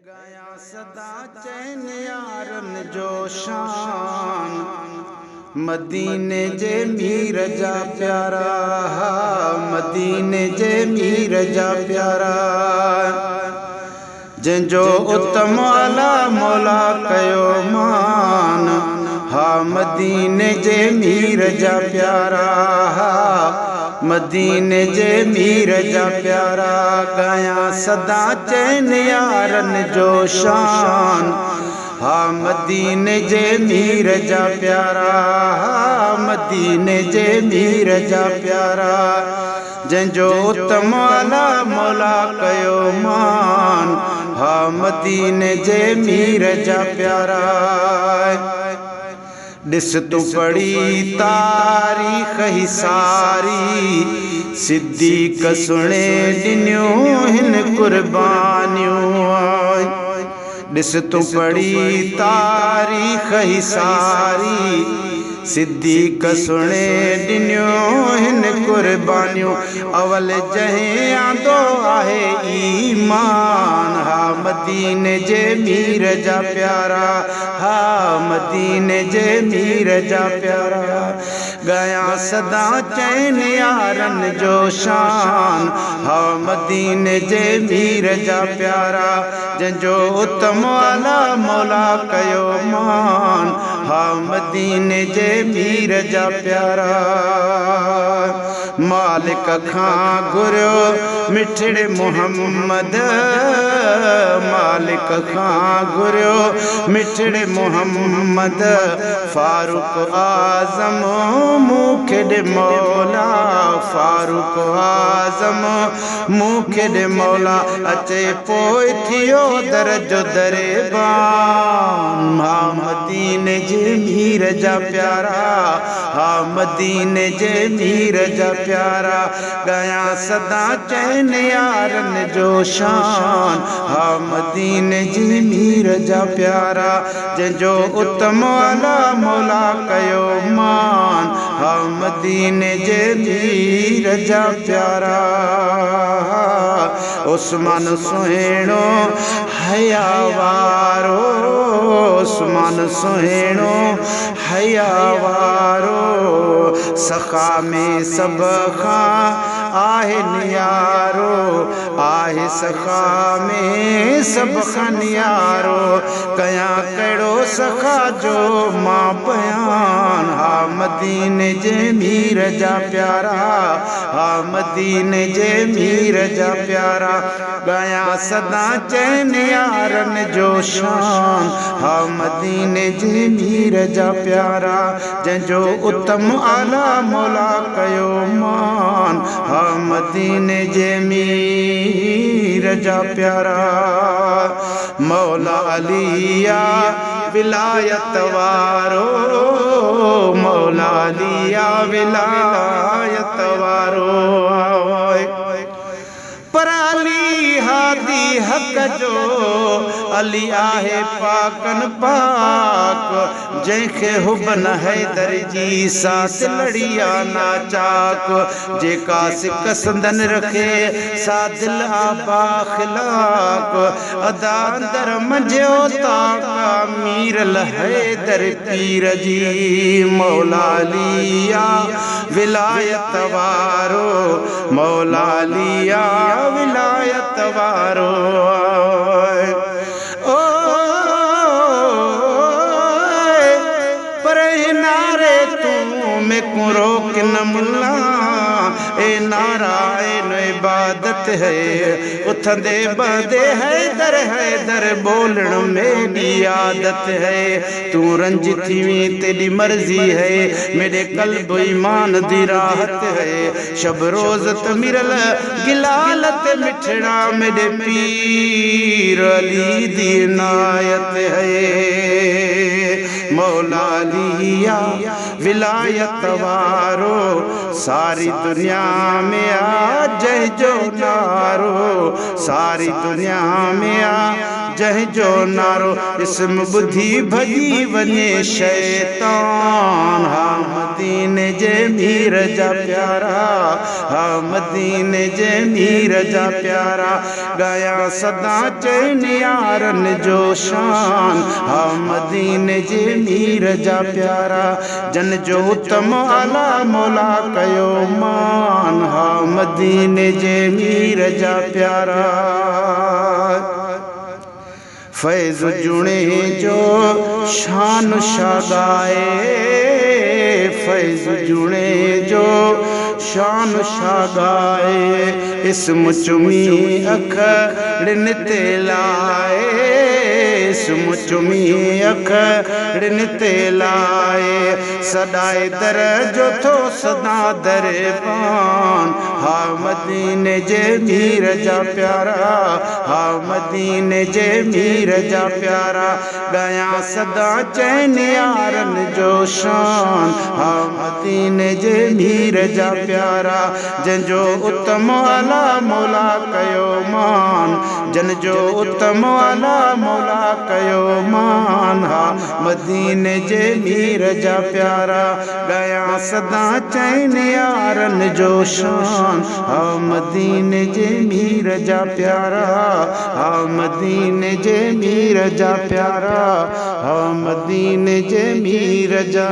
गाया सदा चैन यारन जो शान मदीने जे मीर जा प्यारा मदीने जे मीर जा प्यारा जंजो उत्तम आला मौला कयो मान हा मदीने जे मीर जा प्यारा मदीने जे मीर जा प्यारा गाया सदा चैन यारन जो शान हा मदीने जे मीर जा प्यारा मदीने जे मीर जा प्यारा जंजो उत्तम आला मौला कयो मान हा मदीने जे मीर जा प्यारा दिस तू पढ़ी तारीख ही सारी सिद्दीक सुने दिन्यूं हिन कुर्बानियूं दिस तू पढ़ी तारीख ही सारी सिद्दीक सुने दिन्यूं हिन कुर्बानियूं अवल जहें आंदो आहे ईमान हा मदीने जे मीर जा प्यारा हा मदीने जे मीर जा प्यारा गाया सदा चैन यारन जो शान हा मदीने जे मीर जा प्यारा जंजो उत्तम आला मौला कयो मान हा मदीने जे मीर जा प्यारा मालिक खां घुरियो मिठड़े मोहम्मद मालिक खां घुरियो मिठड़े मोहम्मद फारूक आज़म मूंखे ॾे मौला फारूक आज़म मूंखे ॾे मौला अचे पोइ थियो दरजो दरेबान हा मदीने जे मीर जा प्यारा हा मदीने जे मीर जा प्यारा गाया सदा चैन यारन जो शान हा मदीने जे मीर जा प्यारा जंजो उत्तम आला मौला कयो मान हा मदीने जे मीर जा प्यारा उस्मान सुहिणो हया वारो उस्मान सुहिणो हया वारो सखा में सब खां आहे नियारो आहे सखा में सब खां नियारो कया कहिड़ो सखा जो मां बयान हा मदीने जे मीर जा प्यारा हा मदीने जे मीर जा प्यारा गाया सदा चैन यारन जो शान हा मदीने जे मीर जा प्यारा जंजो उत्तम आला मौला कयो मान हा मदीने जे मीर जा प्यारा मौला अलिया विलायत वारो मौला अलिया विलायत वारो पर अली हादी हक जो अली आहे पाकन पाक जंहिंखे हुबन हैदर जी सास लड़िया नाचाक जेका सिक संदन रखे सा दिल आबा खिलाक अदा अंदर मंझियो ताका मीरल हैदर पीर जी मौला अलिया विलायत वारो मौला अलिया विलायत वारो ओ पर नारे तू में को रोक न मुल्ला ए नारायण इबादत है उथंदे बंदे हैदर बोलण मेरी आदत है तू रंज थी तेरी मर्जी है मेरे कल्ब ईमान दी राहत है शब रोज तमिरल गिलालत मिठड़ा मेरे पीर अली दी नायत है मौला अलिया विलायत वारो सारी दुनिया में आ जय जो नारो सारी दुनिया में आ जंहिंजो नारो इस्म ॿुधी भॼी वञे शैतान। हा मदीने जे मीर जा प्यारा, हा मदीने जे मीर जा प्यारा, ॻायां सदा चइनि यारनि जो शान। हा मदीने जे मीर जा प्यारा, जन जो उत्तम आला मौला कयो मान। हा मदीने जे मीर जा प्यारा, फैज़ जुणे जो शान शागाए, फैज़ जुणे जो शान शागाए, इस्म चुमी अखड़िन ते लाए, इस्म चुमी अखड़िन ते लाए, सदाए दर जो थो सदा दरबान। हा मदीने जे मीर जा प्यारा, हा मदीने जे मीर जा प्यारा, ॻायां सदा चइनि यारनि जो शान। हा मदीने जे मीर जा प्यारा, जंहिंजो उत्तम आला मौला कयो मान, जन जो उत्तम आला मौला कयो मान। हा मदीने जे मीर जा प्यारा, ॻायां सदा चइनि यारनि जो शान। हा मदीने जे मीर जा प्यारा, हा मदीने जे मीर जा प्यारा, हा मदीने जे मीर जा